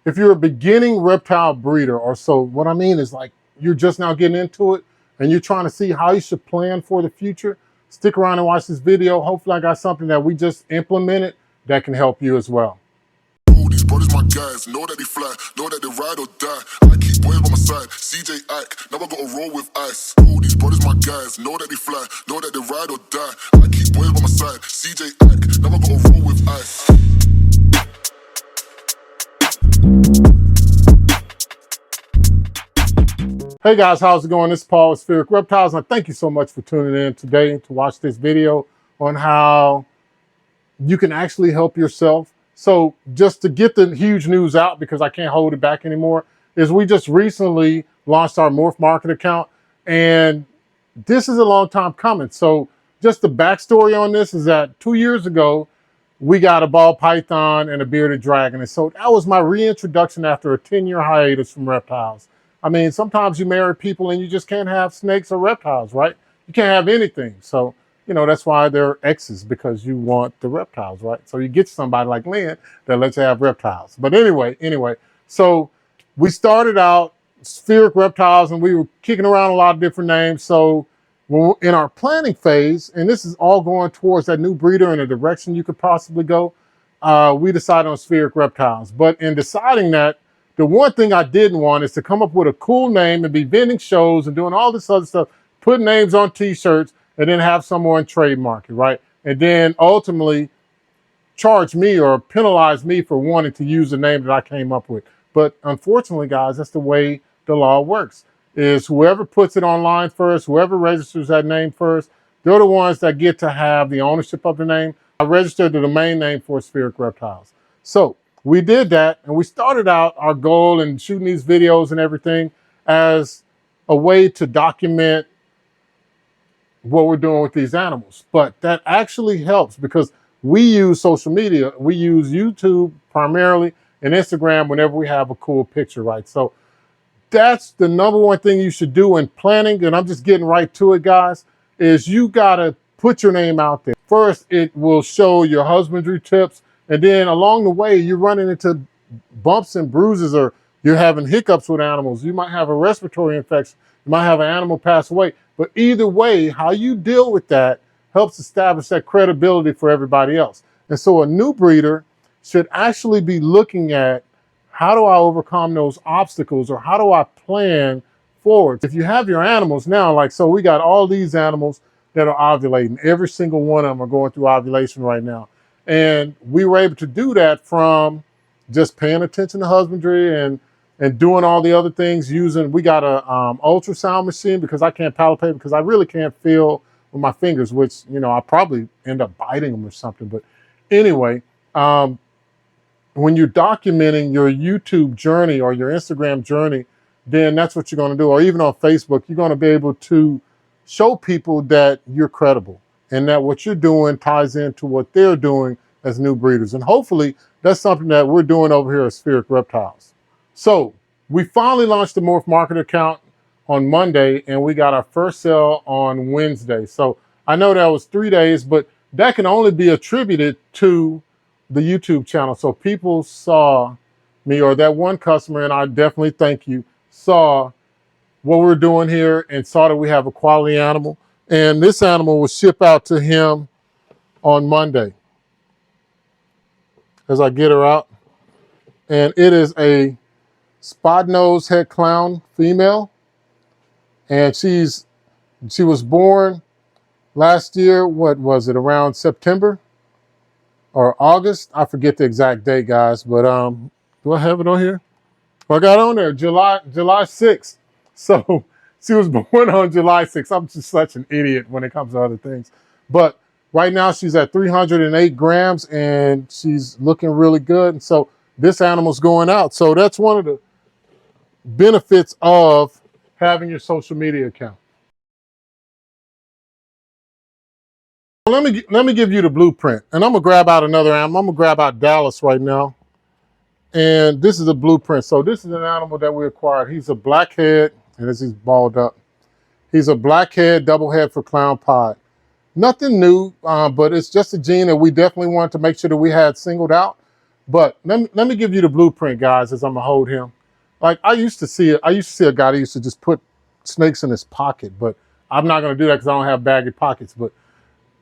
if you're a beginning reptile breeder, or so what I mean is like you're just now getting into it and you're trying to see how you should plan for the future, stick around and watch this video. Hopefully I got something that we just implemented that can help you as well. These brothers my guys, know that they fly, know that they ride or die. I keep boys by my side, CJ Ike, now I gotta roll with ice. These brothers my guys, know that they fly, know that they ride or die. I keep boys by my side, CJ Ike, now I gotta roll with ice. Hey guys, how's it going? This is Paul with Spheric Reptiles, and thank you so much for tuning in today to watch this video on how you can actually help yourself. So just to get the huge news out, because I can't hold it back anymore, is we just recently launched our Morph Market account, and this is a long time coming. So just the backstory on this is that 2 years ago, we got a ball python and a bearded dragon. And so that was my reintroduction after a 10-year hiatus from reptiles. I mean, sometimes you marry people and you just can't have snakes or reptiles, right? You can't have anything. So, you know, that's why they're exes, because you want the reptiles, right? So you get somebody like Lynn that lets you have reptiles. But anyway, so we started out Spheric Reptiles and we were kicking around a lot of different names. So in our planning phase, and this is all going towards that new breeder in a direction you could possibly go, we decided on Spheric Reptiles. But in deciding that, the one thing I didn't want is to come up with a cool name and be vending shows and doing all this other stuff, put names on t-shirts, and then have someone trademark it, right? And then ultimately charge me or penalize me for wanting to use the name that I came up with. But unfortunately, guys, that's the way the law works, is whoever puts it online first, whoever registers that name first, they're the ones that get to have the ownership of the name. I registered the domain name for Spheric Reptiles. So we did that, and we started out our goal in shooting these videos and everything as a way to document what we're doing with these animals. But that actually helps because we use social media. We use YouTube primarily and Instagram whenever we have a cool picture, right? So that's the number one thing you should do in planning, and I'm just getting right to it, guys, is you gotta put your name out there. First, it will show your husbandry tips, and then along the way, you're running into bumps and bruises, or you're having hiccups with animals. You might have a respiratory infection. You might have an animal pass away. But either way, how you deal with that helps establish that credibility for everybody else. And so a new breeder should actually be looking at, how do I overcome those obstacles, or how do I plan forward? If you have your animals now, like, so we got all these animals that are ovulating. Every single one of them are going through ovulation right now. And we were able to do that from just paying attention to husbandry and doing all the other things using, we got a ultrasound machine, because I can't palpate, because I really can't feel with my fingers, which, you know, I probably end up biting them or something. But anyway, when you're documenting your YouTube journey or your Instagram journey, then that's what you're going to do. Or even on Facebook, you're going to be able to show people that you're credible and that what you're doing ties into what they're doing as new breeders. And hopefully that's something that we're doing over here at Spheric Reptiles. So we finally launched the Morph Market account on Monday, and we got our first sale on Wednesday. So I know that was 3 days, but that can only be attributed to the YouTube channel. So people saw me, or that one customer, and I definitely thank you, saw what we're doing here and saw that we have a quality animal. And this animal was shipped out to him on Monday, as I get her out. And it is a spot-nosed head clown female. And she was born last year, what was it, around September or August? I forget the exact date, guys, but do I have it on here? Well, I got on there, July 6th. So she was born on July 6th. I'm just such an idiot when it comes to other things. But right now she's at 308 grams and she's looking really good. And so this animal's going out. So that's one of the benefits of having your social media account. Let me give you the blueprint, and I'm gonna grab out another animal. I'm gonna grab out Dallas right now, and this is a blueprint. So this is an animal that we acquired. He's a blackhead, and as he's balled up, he's a blackhead double head for clown pod. Nothing new, but it's just a gene that we definitely wanted to make sure that we had singled out. But let me give you the blueprint, guys, as I'm gonna hold him. Like I used to see a guy that used to just put snakes in his pocket, but I'm not gonna do that because I don't have baggy pockets. But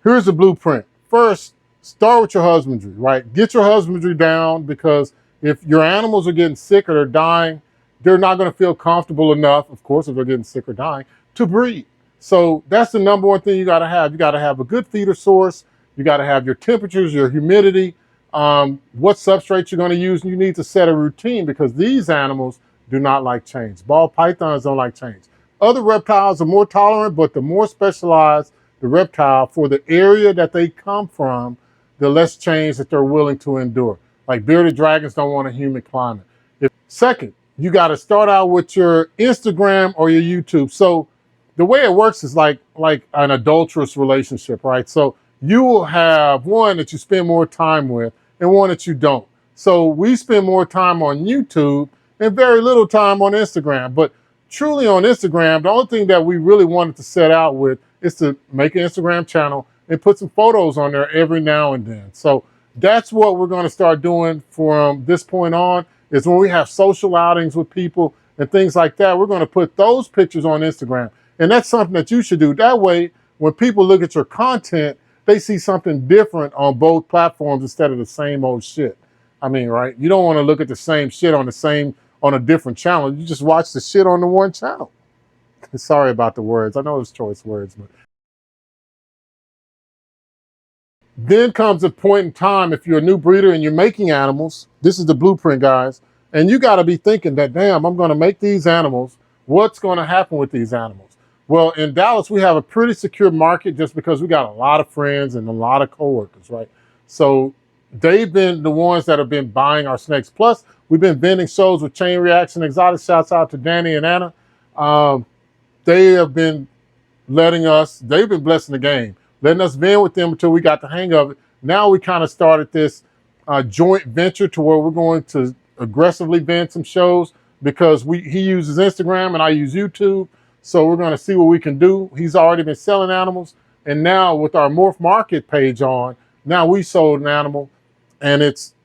here's the blueprint. First, start with your husbandry, right? Get your husbandry down, because if your animals are getting sick or they're dying, they're not going to feel comfortable enough, of course, if they're getting sick or dying, to breed. So that's the number one thing you got to have. You got to have a good feeder source. You got to have your temperatures, your humidity, what substrate you're going to use. And you need to set a routine, because these animals do not like change. Ball pythons don't like change. Other reptiles are more tolerant, but the more specialized the reptile, for the area that they come from, the less change that they're willing to endure. Like bearded dragons don't want a humid climate. Second, you got to start out with your Instagram or your YouTube. So the way it works is like an adulterous relationship, right? So you will have one that you spend more time with and one that you don't. So we spend more time on YouTube and very little time on Instagram. But truly on Instagram, the only thing that we really wanted to set out with is to make an Instagram channel and put some photos on there every now and then. So that's what we're going to start doing from this point on, is when we have social outings with people and things like that, we're going to put those pictures on Instagram. And that's something that you should do. That way, when people look at your content, they see something different on both platforms instead of the same old shit. I mean, right? You don't want to look at the same shit on a different channel. You just watch the shit on the one channel. Sorry about the words. I know it's choice words, but then comes a point in time, if you're a new breeder and you're making animals, this is the blueprint, guys, and you got to be thinking that, damn, I'm going to make these animals. What's going to happen with these animals? Well, in Dallas, we have a pretty secure market just because we got a lot of friends and a lot of coworkers, right? So they've been the ones that have been buying our snakes. Plus, we've been vending shows with Chain Reaction Exotic. Shouts out to Danny and Anna. They have been they've been blessing the game, letting us vend with them until we got the hang of it. Now we kind of started this joint venture to where we're going to aggressively vend some shows, because he uses Instagram and I use YouTube. So we're going to see what we can do. He's already been selling animals. And now with our Morph Market page on, now we sold an animal and it's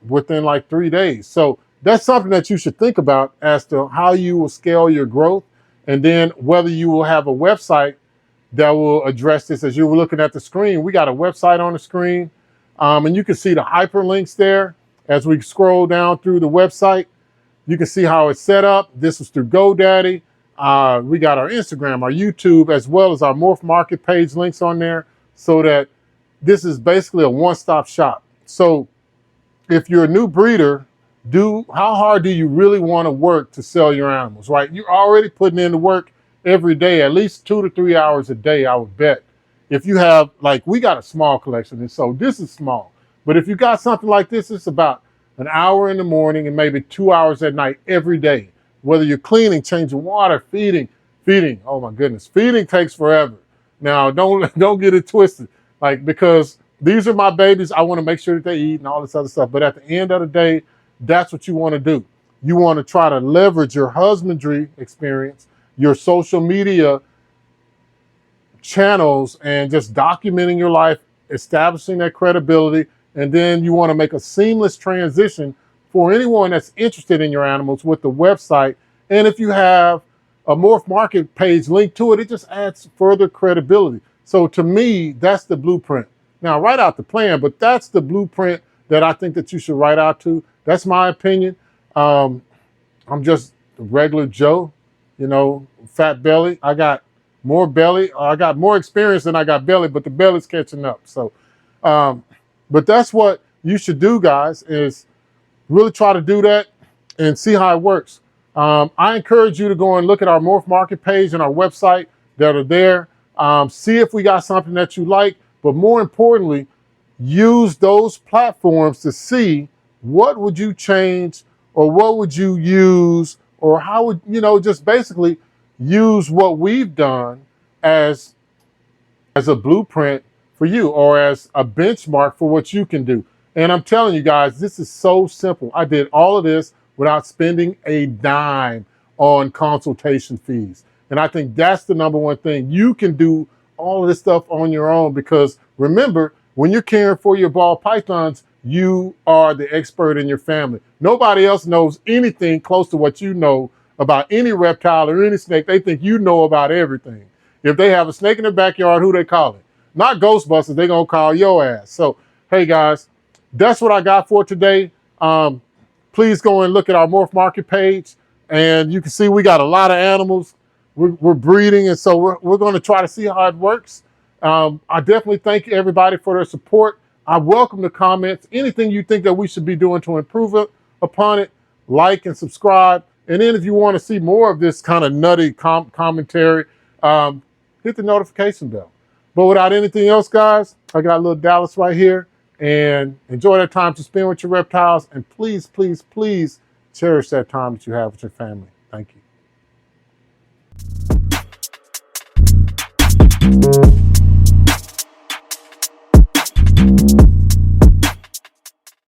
within like 3 days. So that's something that you should think about as to how you will scale your growth, and then whether you will have a website that will address this. As you were looking at the screen, we got a website on the screen, and you can see the hyperlinks there. As we scroll down through the website, you can see how it's set up. This is through GoDaddy. We got our Instagram, our YouTube, as well as our Morph Market page links on there, so that this is basically a one-stop shop. So if you're a new breeder, how hard do you really want to work to sell your animals, right? You're already putting in the work every day, at least 2 to 3 hours a day, I would bet. If you have, like, we got a small collection, and so this is small. But if you got something like this, it's about an hour in the morning and maybe 2 hours at night every day. Whether you're cleaning, changing water, feeding. Oh my goodness, feeding takes forever. Now, don't get it twisted, like, because these are my babies. I want to make sure that they eat and all this other stuff. But at the end of the day, that's what you want to do. You want to try to leverage your husbandry experience, your social media channels, and just documenting your life, establishing that credibility. And then you want to make a seamless transition for anyone that's interested in your animals with the website. And if you have a Morph Market page linked to it, it just adds further credibility. So to me, that's the blueprint. Now, write out the plan, but that's the blueprint that I think that you should write out to. That's my opinion. I'm just a regular Joe, fat belly. I got more belly. I got more experience than I got belly, but the belly's catching up. So, but that's what you should do, guys, is really try to do that and see how it works. I encourage you to go and look at our Morph Market page and our website that are there. See if we got something that you like, but more importantly, use those platforms to see what would you change, or what would you use, or how would, just basically use what we've done as a blueprint for you, or as a benchmark for what you can do. And I'm telling you guys, this is so simple. I did all of this without spending a dime on consultation fees. And I think that's the number one thing. You can do all of this stuff on your own, because remember, when you're caring for your ball pythons, you are the expert in your family. Nobody else knows anything close to what you know about any reptile or any snake. They think you know about everything. If they have a snake in their backyard, who they call it? Not Ghostbusters, they're going to call your ass. So, hey guys, that's what I got for today. Please go and look at our Morph Market page, and you can see we got a lot of animals. We're breeding, and so we're going to try to see how it works. I definitely thank everybody for their support. I welcome the comments. Anything you think that we should be doing to improve upon it, like and subscribe. And then if you want to see more of this kind of nutty commentary, hit the notification bell. But without anything else, guys, I got a little Dallas right here. And enjoy that time to spend with your reptiles. And please, please, please cherish that time that you have with your family. Thank you.